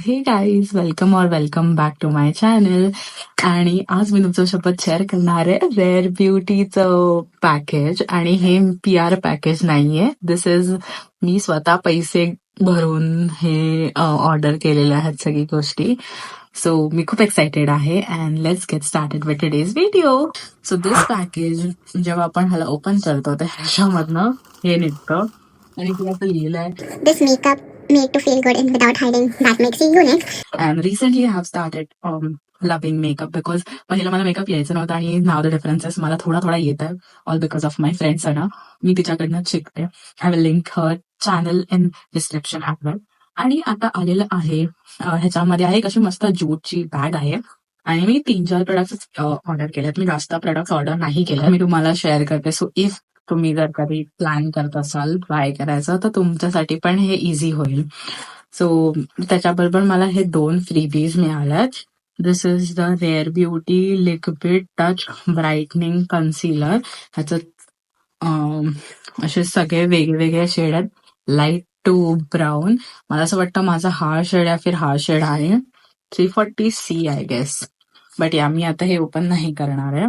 हे guys, welcome back to my channel. आणि आज मी तुमच्यासोबत शेअर करणार आहे रेअर ब्युटीचं पॅकेज. आणि हे PR पॅकेज नाहीये, दिस इज मी स्वतः पैसे भरून हे ऑर्डर केलेल्या आहेत सगळी गोष्टी. सो मी खूप एक्सायटेड आहे and let's get started with today's video. So this package जेव्हा आपण ह्याला ओपन करतो तर ह्याच्यामधनं हे निघतं आणि तुला असं लिहिलंय This makeup made to feel good and without hiding that makes you unique. And recently I have started loving makeup because पहिला मला मेकअप यायचं नव्हतं आणि नाव द डिफरन्सेस मला थोडा थोडा येत आहे, all because of my friends. ना मी तिच्याकडनं शिकते. I will link her channel in description as well. आणि आता आलेलं आहे ह्याच्यामध्ये आहे एक अशी मस्त ज्यूटची बॅग आहे आणि मी 3-4 प्रोडक्ट्स ऑर्डर केलेत. मी जास्त प्रोडक्ट्स ऑर्डर नाही केले. मी तुम्हाला शेअर करते. सो इफ तुम्ही जर कधी प्लॅन करत असाल ट्राय करायचं तर तुमच्यासाठी पण हे इझी होईल. सो त्याच्याबरोबर मला हे 2 फ्रीबीज मिळाल्यात. This is the rare beauty liquid touch brightening concealer. ह्याचं असे सगळे वेगवेगळे शेड आहेत, लाईट टू ब्राऊन. मला असं वाटतं माझा हा शेड या फिर हा शेड आहे 340C आय गेस. बट या मी आता हे ओपन नाही करणार आहे.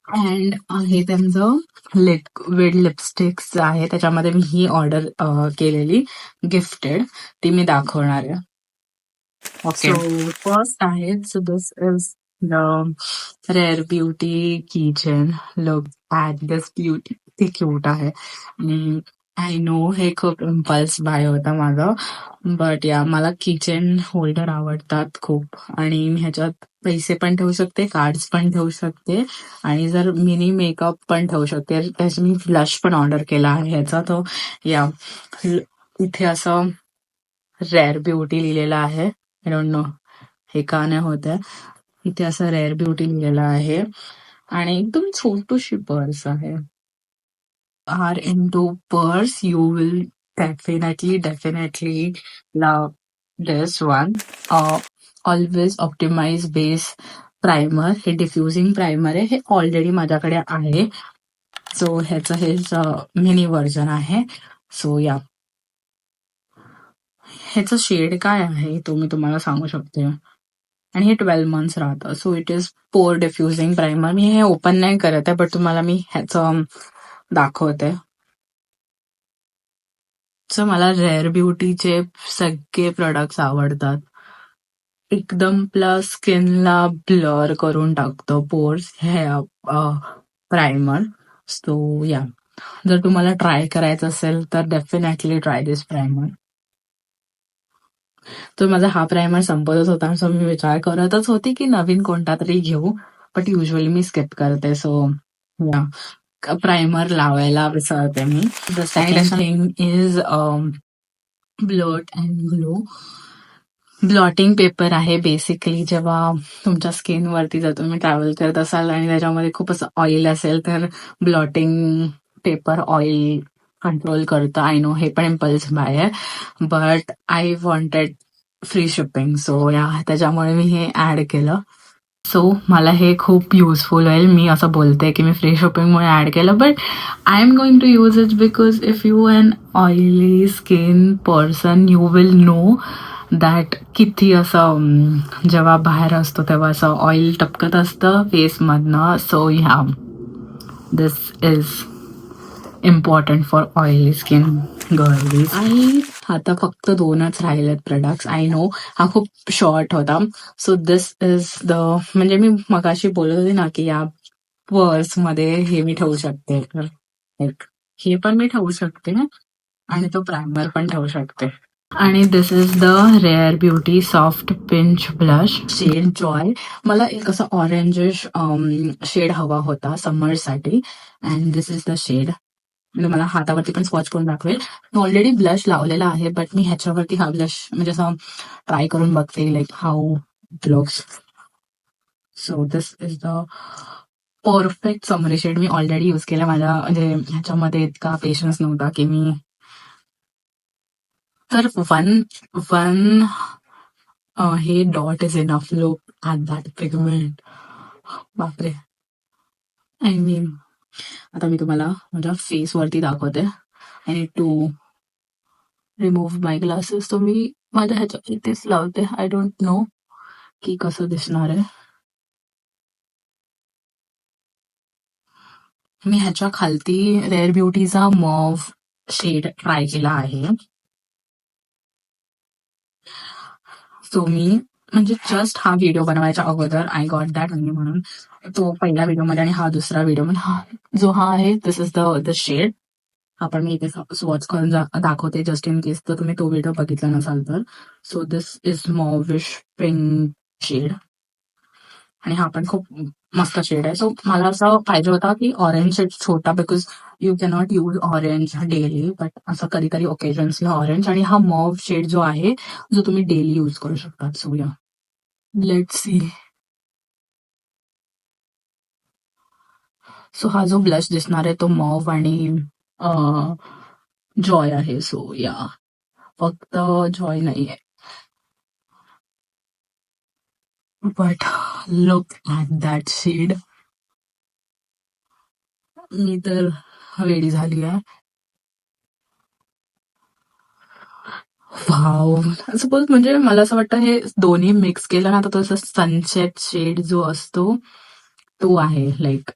अँड हे त्यांचं लिक्विड लिपस्टिक्स आहे, त्याच्यामध्ये मी ही ऑर्डर केलेली गिफ्टेड, ती मी दाखवणार आहे. Okay. सो फर्स्ट आहे, so this is the rare beauty kitchen. Look at this beauty, ती क्यूट आहे. आणि आय नो हे खूप इम्पल्स बाय होता माझं, बट या मला किचन होल्डर आवडतात खूप. आणि मी ह्याच्यात पैसे पण ठेवू शकते, कार्ड्स पण ठेवू शकते आणि जर मिनी मेकअप पण ठेवू शकते. त्याची मी ब्लश पण ऑर्डर केला आहे ह्याचा. तो या इथे असं रेअर ब्युटी लिहिलेलं आहे. आय डोंट नो हे का नाही होत आहे. इथे असं रेअर ब्युटी लिहिलेलं आहे आणि एकदम छोटूशी पर्स आहे. Are into purse, you will definitely love this one. Always optimize base primer. हे डिफ्युजिंग प्रायमर आहे, हे ऑलरेडी माझ्याकडे आहे. सो ह्याचं हे मिनी व्हर्जन आहे. सो या ह्याचं शेड काय आहे तो मी तुम्हाला सांगू शकते. आणि हे 12 मंथ्स राहतं. सो इट इज पोर डिफ्युजिंग प्रायमर. मी हे ओपन नाही करत आहे, बट तुम्हाला मी ह्याचं दाखवते. सो मला रेअर ब्युटीचे सगळे प्रोडक्ट्स आवडतात. एकदम प्लस स्किनला ब्लर करून टाकतं पोर्स हे प्रायमर. सो या जर तुम्हाला ट्राय करायचं असेल तर डेफिनेटली ट्राय दिस प्रायमर. तर माझा हा प्रायमर संपतच होता, सो मी विचार करतच होती की नवीन कोणता तरी घेऊ, बट युजली मी स्किप करते. सो या प्रायमर लावायला विसरते मी. The second thing is blot and glow. Blotting paper आहे बेसिकली. जेव्हा तुमच्या स्किनवरती जर तुम्ही ट्रॅव्हल करत असाल आणि त्याच्यामध्ये खूप असं ऑइल असेल तर ब्लॉटिंग पेपर ऑइल कंट्रोल करतं. आय नो हे पण इम्पल्स बाय आहे, but I wanted free shipping. So या त्याच्यामुळे मी हे ऍड केलं. सो मला हे खूप युजफुल होईल. मी असं बोलते की मी फ्री शिपिंगमुळे ऍड केलं, but I am going to use it because if you an oily skin person you will know that किती असं जेव्हा बाहेर असतो तेव्हा असं ऑइल टपकत असतं फेसमधनं. सो ह्या this is important for oily skin girls. आणि आता फक्त 2च राहिलेत प्रोडक्ट्स. आय नो हा खूप शॉर्ट होता. सो दिस इज द, म्हणजे मी मगाशी बोलत होते ना की या पर्समध्ये हे मी ठेवू शकते, तर हे पण मी ठेवू शकते आणि तो प्रायमर पण ठेवू शकते. आणि this is the rare beauty soft pinch blush shade joy. मला एक असं ऑरेंजिश शेड हवा होता समरसाठी and this is the shade. मला हातावरती पण स्वॉच करून दाखवेल. मी ऑलरेडी ब्लश लावलेला आहे, बट मी ह्याच्यावरती हा ब्लश म्हणजे असं ट्राय करून बघते like how it looks. So this is the perfect summery shade. मी ऑलरेडी यूज केला. माझ्या म्हणजे ह्याच्यामध्ये इतका पेशन्स नव्हता की मी तर वन हे dot is enough. Look at that pigment. बापरे. आय मीन आता मी तुम्हाला माझ्या फेसवरती दाखवते. I need to remove my glasses. तो मी माझ्या ह्याच्या इथेच लावते. आय डोंट नो की कसं दिसणार आहे. मी ह्याच्या खालती रेअर ब्युटीचा मॉव्ह शेड ट्राय केला आहे. सो मी म्हणजे जस्ट हा व्हिडिओ बनवायच्या अगोदर आय गॉट दॅट आणि म्हणून तो पहिल्या व्हिडिओमध्ये आणि हा दुसरा व्हिडिओ म्हणजे जो हा आहे दिस इज द शेड. आपण मी इथे स्वॉच करून दाखवते जस्ट इन केस तर तुम्ही तो व्हिडिओ बघितला नसाल तर. So this is mauvish pink shade आणि हा पण खूप मस्त शेड आहे. सो मला असं पाहिजे होता की ऑरेंज शेड छोटा because you cannot use orange daily but असं कधीतरी ओकेजन्सला ऑरेंज आणि हा मॉव शेड जो आहे जो तुम्ही डेली यूज करू शकता. सो या लेट्स सी. सो हा जो ब्लश दिसणार आहे तो मॉव आणि जॉय आहे. सो या फक्त जॉय नाहीये but look at that shade. मी तर वेडी झाली आहे. वाव. सपोज म्हणजे मला असं वाटतं हे दोन्ही मिक्स केलं ना तर तसं सनसेट शेड जो असतो तो आहे लाईक.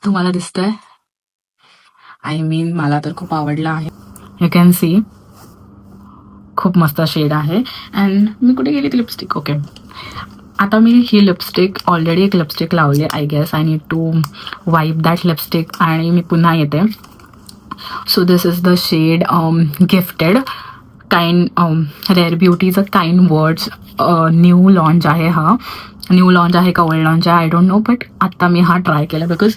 तुम्हाला दिसतंय? आय मीन मला तर खूप आवडला आहे. यू कॅन सी खूप मस्त शेड आहे. अँड मी कुठे गेली ती लिपस्टिक. ओके आता मी ही लिपस्टिक ऑलरेडी एक लिपस्टिक लावली. I guess I need to wipe that lipstick आणि मी पुन्हा येते. So this is the shade gifted kind rare ब्युटीचं काइंड वर्ड्स न्यू लॉन्च आहे. हा न्यू लॉन्च आहे का ओल्ड लॉन्च आहे आय डोंट नो बट आत्ता मी हा ट्राय केला बिकॉज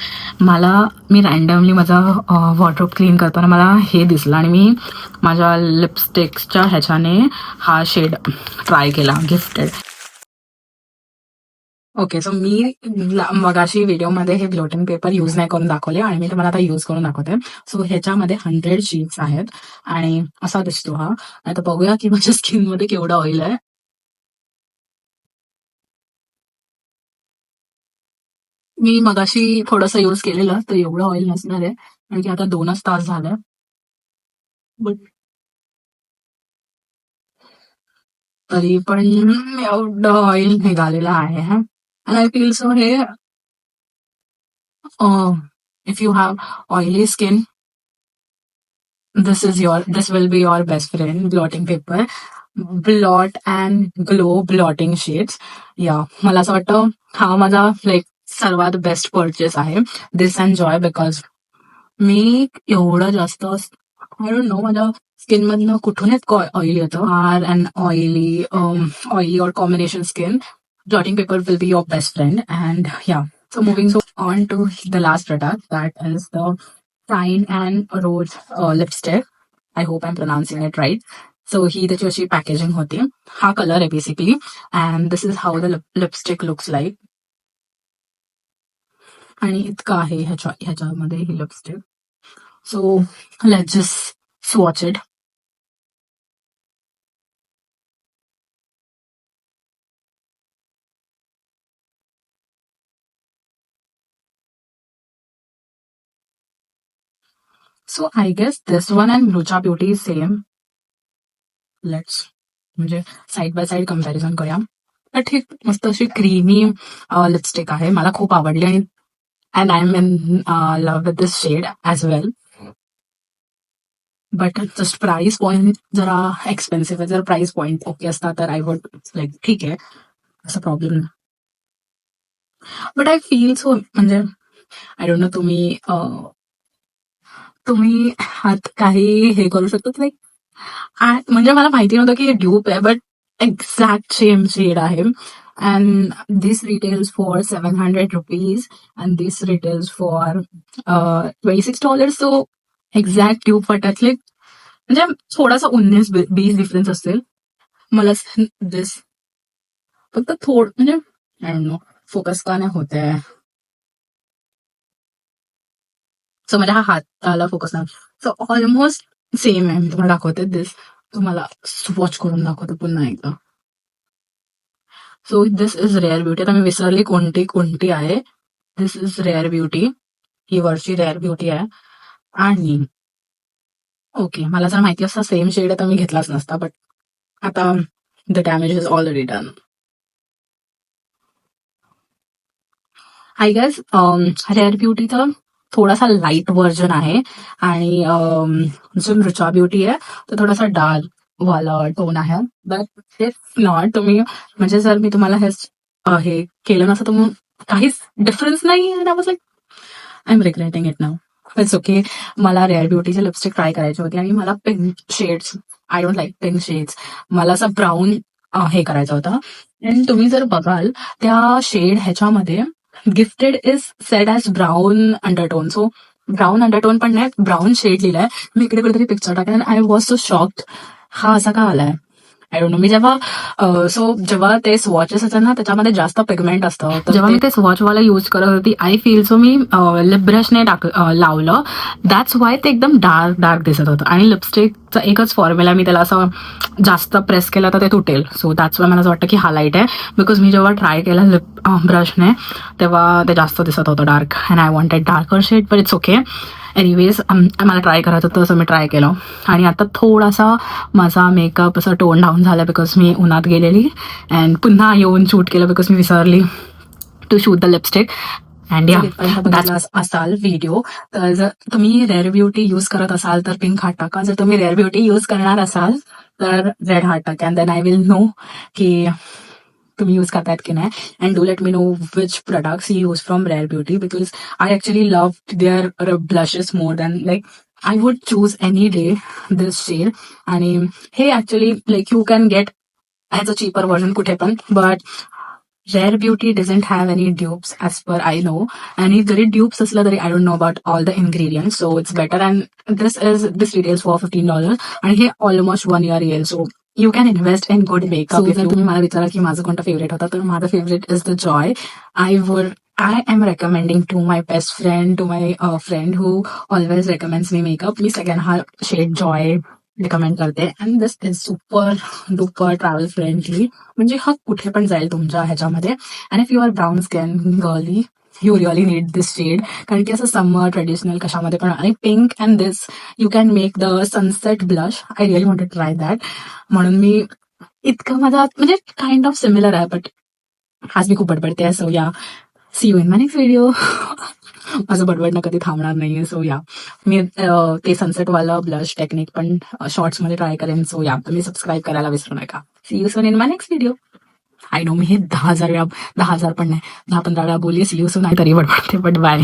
मी रँडमली माझा वॉर्डरोब क्लीन करताना मला हे दिसलं आणि मी माझ्या लिपस्टिक्सच्या ह्याच्याने हा शेड ट्राय केला गिफ्टेड. ओके सो मी मगाशी व्हिडिओमध्ये हे ब्लोटिंग पेपर यूज नाही करून दाखवले आणि मी तुम्हाला आता यूज करून दाखवते. सो ह्याच्यामध्ये 100 शीट्स आहेत आणि असा दिसतो हा. आता बघूया की माझ्या स्किनमध्ये केवढा ऑइल आहे. मी मगाशी थोडंसं यूज केलेलं तर एवढं ऑइल नसणार आहे कारण की आता 2च तास झालं बट तरी पण एवढं ऑइल निघालेलं आहे. हा आणि आय फील सो हे if you have oily skin this will be your best friend blotting paper. Blot and glow blotting shades. या मला असं वाटतं हा माझा लाईक सर्वात बेस्ट परचेस आहे दिस अँड जॉय बिकॉज मी एवढं जास्त आय डोंट नो माझ्या स्किन मधनं कुठून इतकं ऑइल येतं. आर अँड ऑइली और combination skin blotting paper will be your best friend. And yeah, so moving on to the last product that is the Shine and Rose lipstick. I hope I'm pronouncing it right. So ही त्याची अशी packaging होती. हा colour आहे basically and this is how the lipstick looks like. आणि इतकं आहे ह्याच्यामध्ये ही lipstick. So let's just swatch it. So I guess this one and Rucha beauty is same. Let's म्हणजे साईड बाय साईड कम्पॅरिझन करूया. बट ही मस्त अशी क्रीमी लिपस्टिक आहे. मला खूप आवडली आणि and I am in love with this shade as well. But just price point जरा एक्सपेन्सिव्ह आहे. जर प्राइस पॉईंट ओके असता तर आय वुड लाईक ठीक आहे असं प्रॉब्लेम नाही. बट आय फील सो म्हणजे आय डोंट नो तुम्ही हात काही हे करू शकता लाईक म्हणजे मला माहिती नव्हतं की हे ड्यूप आहे बट एक्झॅक्ट सेम शेड आहे. And this retails for ₹700 and this retails for $26. So exact dupe वाटत लाईक म्हणजे थोडासा 19-20 डिफरन्स असेल मला दिस फक्त थोडं म्हणजे आय डोंट नो फोकस का नाही होत आहे. सो माझ्या हा हाताला फोकस नाही. सो ऑलमोस्ट सेम आहे. मी तुम्हाला दाखवते दिस तुम्हाला स्वॉच करून दाखवते पुन्हा एकदा. So this is rare beauty. आता मी विसरली कोणती आहे. दिस इज रेअर ब्युटी. ही वरची रेअर ब्युटी आहे आणि ओके, मला जर माहिती असतं सेम शेड तर मी घेतलाच नसता, बट आता the damage is already done. I guess rare ब्युटीचा थोडासा लाईट व्हर्जन आहे आणि जो मृचा ब्युटी आहे तो थोडासा डार्क वाला टोन आहे. बट इट्स नॉट, तुम्ही म्हणजे जर मी तुम्हाला हे केलं नसतं तर मग काहीच डिफरन्स नाही. I was like I am regretting it now. It's okay. मला रेअर ब्युटीचे लिपस्टिक ट्राय करायची होती आणि मला pink shades, I don't like pink shades, मला असं ब्राऊन हे करायचं होतं. आणि तुम्ही जर बघाल त्या शेड ह्याच्यामध्ये gifted is sed as brown undertone. So brown undertone पण नाही, ब्राऊन शेड लिहिलाय. मी इकडे कुठेतरी पिक्चर टाकला आय वॉज सो शॉक्ड, हा असा का आलाय. I don't no. मी जेव्हा ते स्वॉचेस असतात ना त्याच्यामध्ये जास्त पिगमेंट असतं, जेव्हा मी ते स्वॉचवाला यूज करत होती I feel so me lip ब्रशने लावलं, दॅट्स वाय ते एकदम डार्क दिसत होतं. आणि लिपस्टिकचा एकच फॉर्म्युला, मी त्याला असं जास्त प्रेस केलं तर ते तुटेल. सो दॅट्स वाय मला असं वाटतं की हा लाईट आहे, बिकॉज मी जेव्हा ट्राय केलं लिप ब्रशने तेव्हा ते जास्त दिसत होतं dark, and I wanted darker shade, but it's okay. Anyways मला ट्राय करायचं होतं, असं मी ट्राय केलं. आणि आता थोडासा माझा मेकअप असं टोन डाऊन झाला बिकॉज मी उन्हात गेलेली अँड पुन्हा येऊन शूट केलं बिकॉज मी विसरली to shoot the lipstick. And असाल व्हिडिओ तर जर तुम्ही रेअर ब्युटी यूज करत असाल तर पिंक हार्ट टाका. जर तुम्ही रेअर ब्युटी यूज करणार असाल तर रेड हार्ट टाका. And then I will know की तुम्ही यूज करतायत की नाही. And do let me know which products you use from Rare Beauty, because I actually love their blushes more than like I would choose any day this shade. आणि हे actually like you can get as a cheaper version कुठे पण, but Rare Beauty doesn't have any dupes as per I no. आणि जरी dupes असलं तरी I don't know about all the ingredients, so it's better. And this retails for $15 आणि हे almost 1 year येईल. So you can invest in good makeup. जर तुम्ही मला विचारा की माझं कोणतं फेवरेट होता तर माझं favourite is the Joy. I am recommending to my best friend, to my friend who always recommends me makeup. मी सगळ्यांना हा शेड जॉय रिकमेंड करते. And this is super duper travel friendly, म्हणजे हा कुठे पण जाईल तुमच्या ह्याच्यामध्ये. And if you are brown skin girly you really need this shade, कारण की असं समर ट्रेडिशनल कशामध्ये पण. आणि pink and this you can make the sunset blush. I really want to try that. म्हणून मी इतकं माझा म्हणजे काइंड ऑफ सिमिलर आहे, बट आज मी खूप बडबडते. So yeah, see you in my next video. माझं बडबडणं कधी थांबणार नाहीये. सो या, मी ते सनसेटवाला ब्लश टेक्निक पण शॉर्ट्समध्ये ट्राय करेन. सो या, तुम्ही सबस्क्राईब करायला विसरू नका. See you soon in my next video. I know मी हे 10,000 वेळा, 10,000 पण नाही, 10-15 वेळा बोलली सी यू सून, तरी बडबडते. But by.